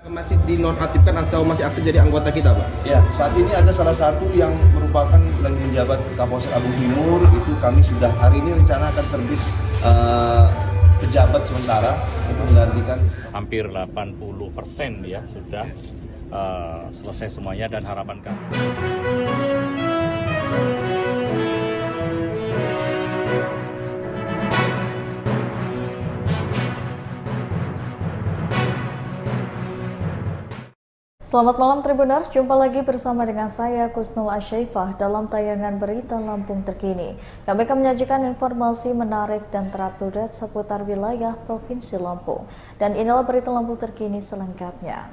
Masih dinonaktifkan atau masih aktif jadi anggota kita, Pak? Ya, saat ini ada salah satu yang merupakan lagi menjabat Kapolsek Abu Timur, itu kami sudah hari ini rencana akan terbit pejabat sementara untuk menggantikan. Hampir 80% ya sudah selesai semuanya dan harapan kami. Selamat malam Tribuners, jumpa lagi bersama dengan saya Kusnul Asyaifah dalam tayangan berita Lampung terkini. Kami akan menyajikan informasi menarik dan terupdate seputar wilayah Provinsi Lampung. Dan inilah berita Lampung terkini selengkapnya.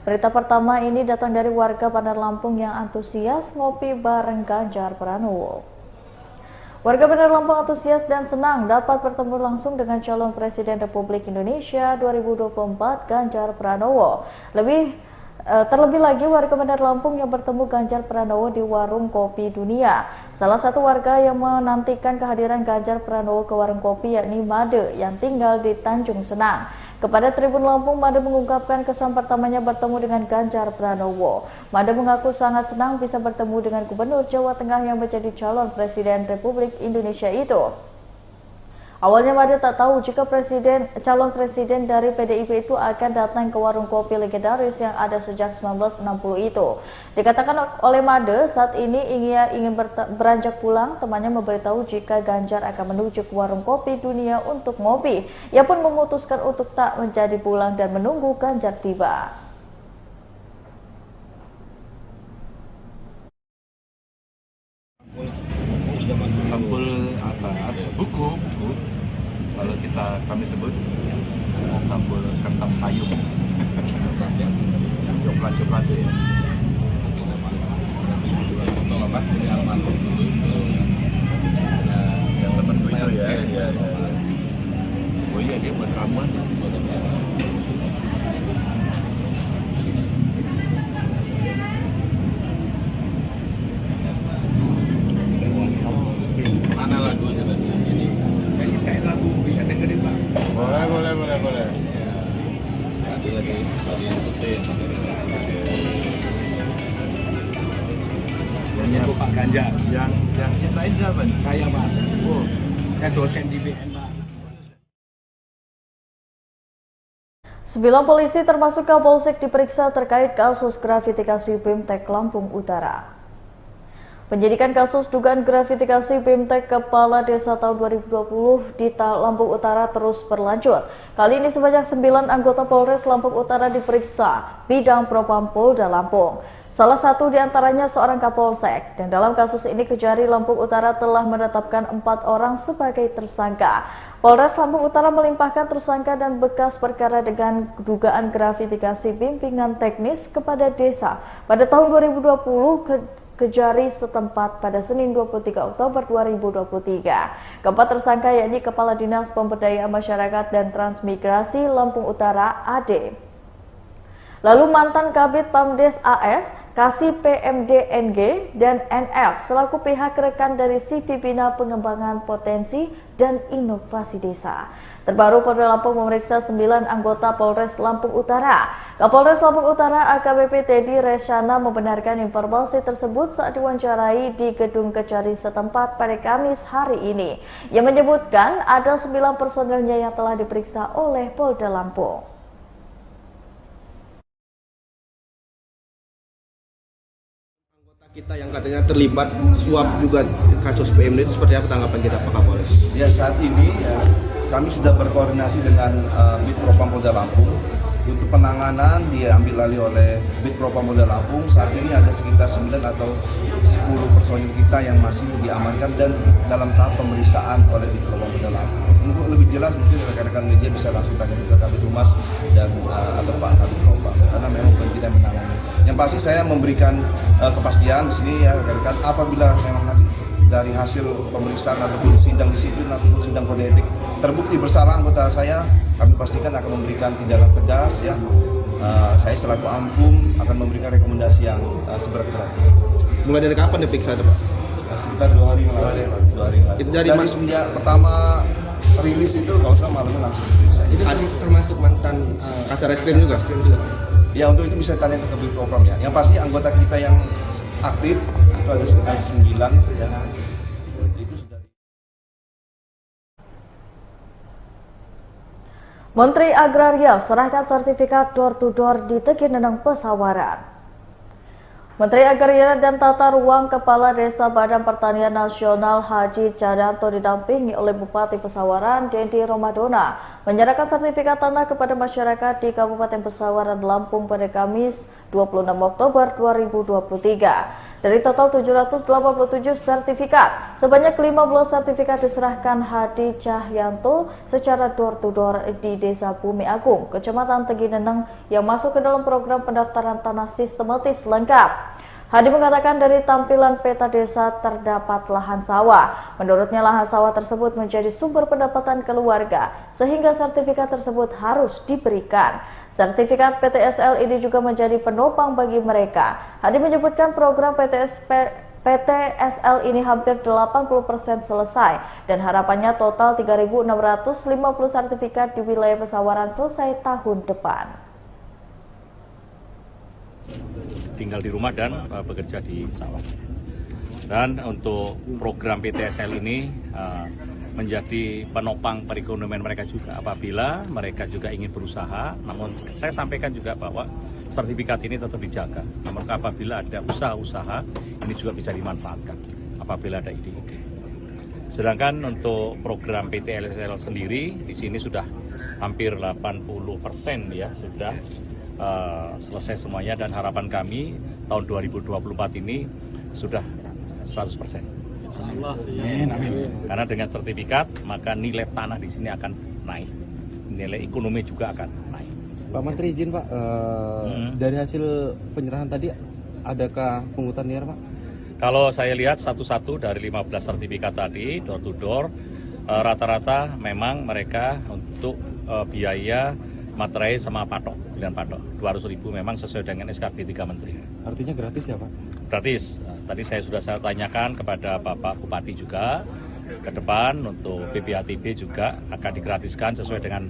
Berita pertama ini datang dari warga Bandar Lampung yang antusias ngopi bareng Ganjar Pranowo. Warga Bandar Lampung antusias dan senang dapat bertemu langsung dengan calon Presiden Republik Indonesia 2024 Ganjar Pranowo. Terlebih lagi warga Bandar Lampung yang bertemu Ganjar Pranowo di Warung Kopi Dunia. Salah satu warga yang menantikan kehadiran Ganjar Pranowo ke warung kopi yakni Made yang tinggal di Tanjung Senang. Kepada Tribun Lampung, Made mengungkapkan kesan pertamanya bertemu dengan Ganjar Pranowo. Made mengaku sangat senang bisa bertemu dengan Gubernur Jawa Tengah yang menjadi calon Presiden Republik Indonesia itu. Awalnya Made tak tahu jika calon presiden dari PDIP itu akan datang ke warung kopi legendaris yang ada sejak 1960 itu. Dikatakan oleh Made saat ini ingin beranjak pulang, temannya memberitahu jika Ganjar akan menuju ke warung kopi Dunia untuk ngopi. Ia pun memutuskan untuk tak menjadi pulang dan menunggu Ganjar tiba. Sampul buku kalau kami sebut sampul kertas kayu coklat ya. Untuk apa? Ini almarhum dulu itu yang teman itu ya. Oh iya, dia buat ramuan. Mana lagunya tadi? Kayak lagu bisa dengerin, Pak. Boleh. Ya, nanti lagi syuting. Ini Pak Ganjar. Yang ciptain siapa? Saya, Pak. Oh, saya dosen di BN, Pak. 9 polisi termasuk Kapolsek diperiksa terkait kasus gratifikasi BIMTEK Lampung Utara. Penyidikan kasus dugaan gratifikasi BIMTEK Kepala Desa tahun 2020 di Lampung Utara terus berlanjut. Kali ini sebanyak 9 anggota Polres Lampung Utara diperiksa bidang Propam Polda Lampung. Salah satu diantaranya seorang Kapolsek, dan dalam kasus ini Kejari Lampung Utara telah menetapkan 4 orang sebagai tersangka. Polres Lampung Utara melimpahkan tersangka dan bekas perkara dengan dugaan gratifikasi bimbingan teknis kepada desa pada tahun 2020 Kejari setempat pada Senin 23 Oktober 2023. Keempat tersangka yakni Kepala Dinas Pemberdayaan Masyarakat dan Transmigrasi Lampung Utara AD. Lalu mantan Kabid Pamdes AS, Kasih PMDNG, dan NF selaku pihak rekan dari CV Bina Pengembangan Potensi dan Inovasi Desa. Terbaru Polda Lampung memeriksa 9 anggota Polres Lampung Utara. Kapolres Lampung Utara AKBP Teddy Resyana membenarkan informasi tersebut saat diwawancarai di Gedung Kejari setempat pada Kamis hari ini. Ia menyebutkan ada 9 personelnya yang telah diperiksa oleh Polda Lampung. Kita yang katanya terlibat suap juga kasus PMD itu seperti apa tanggapan kita Pak Kapolres? Ya, saat ini kami sudah berkoordinasi dengan Bid Propam Polda Lampung untuk penanganan diambil alih oleh Bid Propam Polda Lampung. Saat ini ada sekitar 9 atau 10 personil kita yang masih diamankan dan dalam tahap pemeriksaan oleh Bid Propam Polda Lampung. Untuk lebih jelas mungkin rekan-rekan media bisa langsung tanya ke Kabid Humas dan atau Pak Kabid Propam karena memang bukan kita yang menangani. Yang pasti saya memberikan kepastian di sini ya rekan-rekan, apabila memang nanti dari hasil pemeriksaan ataupun sidang disiplin ataupun sidang kode etik terbukti bersalah anggota saya, kami pastikan akan memberikan tindakan tegas ya. Saya selaku Ampum akan memberikan rekomendasi yang seberat-beratnya. Mulai dari kapan diperiksa itu Pak? Sekitar 2 hari yang lalu. Itu dari semenjak pertama rilis itu kalau usah malamnya langsung rilis aja. Itu termasuk mantan Kasar Reskrim juga? Ya untuk itu bisa tanya ke Kabid Propam ya. Yang pasti anggota kita yang aktif itu ada sekitar 9 ya. Itu sudah. Menteri Agraria serahkan sertifikat door-to-door di Tegineneng Pesawaran. Menteri Agraria dan Tata Ruang Kepala Desa Badan Pertanian Nasional Haji Cadanto didampingi oleh Bupati Pesawaran Dendi Romadona menyerahkan sertifikat tanah kepada masyarakat di Kabupaten Pesawaran, Lampung pada Kamis 26 Oktober 2023. Dari total 787 sertifikat, sebanyak 15 sertifikat diserahkan Hadi Cahyanto secara door-to-door di Desa Bumi Agung, Kecamatan Tegineneng yang masuk ke dalam program pendaftaran tanah sistematis lengkap. Hadi mengatakan dari tampilan peta desa terdapat lahan sawah. Menurutnya lahan sawah tersebut menjadi sumber pendapatan keluarga, sehingga sertifikat tersebut harus diberikan. Sertifikat PTSL ini juga menjadi penopang bagi mereka. Hadi menyebutkan program PTSL ini hampir 80% selesai dan harapannya total 3.650 sertifikat di wilayah Pesawaran selesai tahun depan. Tinggal di rumah dan bekerja di sawah. Dan untuk program PTSL ini menjadi penopang perekonomian mereka juga apabila mereka juga ingin berusaha. Namun saya sampaikan juga bahwa sertifikat ini tetap dijaga. Namun apabila ada usaha-usaha ini juga bisa dimanfaatkan apabila ada ide-ide. Sedangkan untuk program PTSL sendiri di sini sudah hampir 80% ya sudah selesai semuanya dan harapan kami tahun 2024 ini sudah 100%. Amin. Karena dengan sertifikat maka nilai tanah di sini akan naik, nilai ekonomi juga akan naik. Pak Menteri izin Pak, dari hasil penyerahan tadi adakah pungutan liar Pak? Kalau saya lihat satu-satu dari 15 sertifikat tadi door to door rata-rata memang mereka untuk biaya materai sama patok, pilihan patok 200.000 memang sesuai dengan SKP 3 Menteri. Artinya gratis ya Pak? Gratis. Tadi saya tanyakan kepada Bapak Bupati juga ke depan untuk PPATB juga akan digratiskan sesuai dengan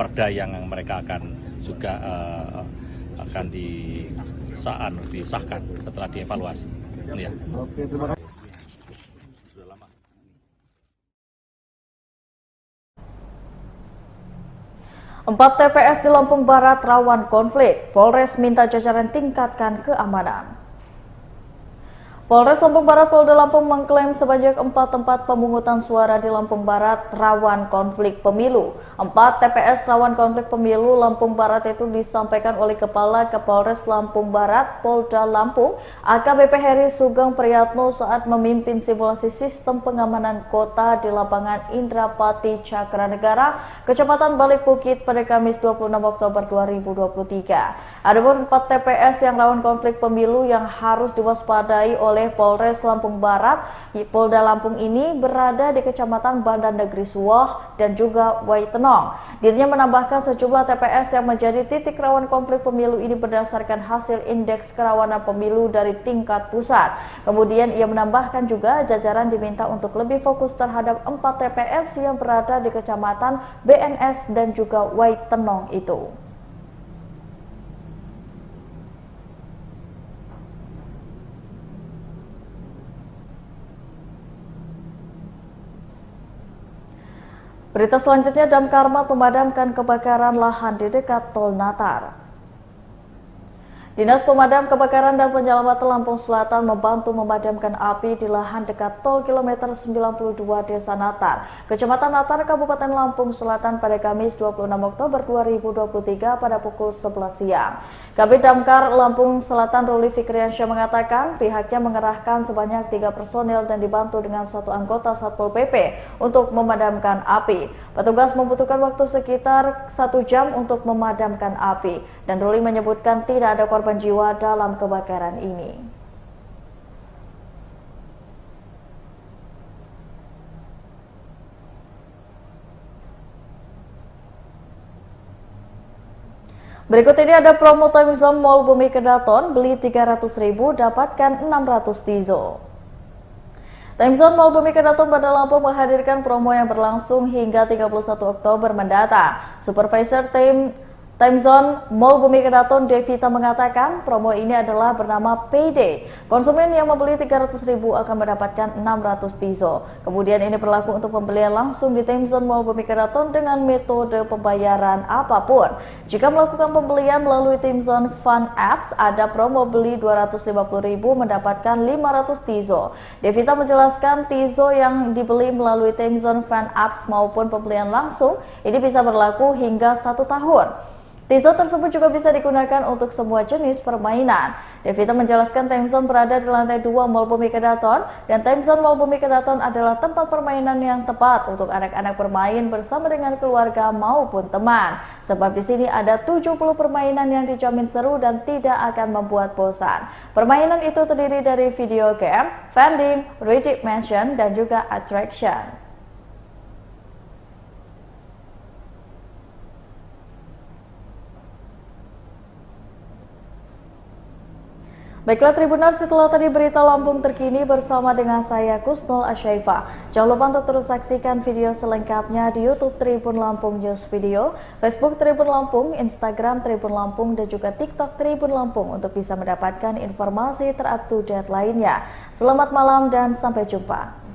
perda yang mereka akan juga akan disahkan setelah dievaluasi. Ya. Oke, terima kasih. 4 TPS di Lampung Barat rawan konflik. Polres minta jajaran tingkatkan keamanan. Polres Lampung Barat Polda Lampung mengklaim sebanyak 4 tempat pemungutan suara di Lampung Barat rawan konflik pemilu. 4 TPS rawan konflik pemilu Lampung Barat itu disampaikan oleh Kepala Kapolres Lampung Barat Polda Lampung AKBP Heri Sugeng Priyatno saat memimpin simulasi sistem pengamanan kota di lapangan Indrapati Cakranegara, Kecamatan Balik Bukit pada Kamis 26 Oktober 2023. Adapun 4 TPS yang rawan konflik pemilu yang harus diwaspadai oleh Polres Lampung Barat, Polda Lampung ini berada di Kecamatan Banda Negeri Suwoh dan juga Waitenong. Dirinya menambahkan sejumlah TPS yang menjadi titik rawan konflik pemilu ini berdasarkan hasil indeks kerawanan pemilu dari tingkat pusat. Kemudian ia menambahkan juga jajaran diminta untuk lebih fokus terhadap 4 TPS yang berada di Kecamatan BNS dan juga Waitenong itu. Berita selanjutnya, Damkar memadamkan kebakaran lahan di dekat Tol Natar. Dinas Pemadam Kebakaran dan Penyelamatan Lampung Selatan membantu memadamkan api di lahan dekat tol kilometer 92 Desa Natar, Kecamatan Natar, Kabupaten Lampung Selatan pada Kamis 26 Oktober 2023 pada pukul 11 siang. Kabid Damkar Lampung Selatan Ruli Fikriansyah mengatakan pihaknya mengerahkan sebanyak 3 personil dan dibantu dengan 1 anggota Satpol PP untuk memadamkan api. Petugas membutuhkan waktu sekitar 1 jam untuk memadamkan api dan Ruli menyebutkan tidak ada korban jiwa dalam kebakaran ini. Berikut ini ada promo Time Zone Mall Bumi Kedaton, beli 300.000 dapatkan 600 Tizo. Timezone Mall Bumi Kedaton Bandar Lampung menghadirkan promo yang berlangsung hingga 31 Oktober mendatang. Supervisor Timezone Mall Bumi Kedaton Devita mengatakan promo ini adalah bernama Payday. Konsumen yang membeli 300.000 akan mendapatkan 600 Tizo. Kemudian ini berlaku untuk pembelian langsung di Timezone Mall Bumi Kedaton dengan metode pembayaran apapun. Jika melakukan pembelian melalui Timezone Fun Apps, ada promo beli 250.000 mendapatkan 500 Tizo. Devita menjelaskan Tizo yang dibeli melalui Timezone Fun Apps maupun pembelian langsung ini bisa berlaku hingga 1 tahun. Tizo tersebut juga bisa digunakan untuk semua jenis permainan. Devita menjelaskan Timezone berada di lantai 2 Mall Bumi Kedaton dan Timezone Mall Bumi Kedaton adalah tempat permainan yang tepat untuk anak-anak bermain bersama dengan keluarga maupun teman. Sebab di sini ada 70 permainan yang dijamin seru dan tidak akan membuat bosan. Permainan itu terdiri dari video game, vending, redimension, dan juga attraction. Baiklah Tribuners, setelah tadi berita Lampung terkini bersama dengan saya Kusnul Asyaifa. Jangan lupa untuk terus saksikan video selengkapnya di YouTube Tribun Lampung News Video, Facebook Tribun Lampung, Instagram Tribun Lampung, dan juga TikTok Tribun Lampung untuk bisa mendapatkan informasi ter-up-to-date lainnya. Selamat malam dan sampai jumpa.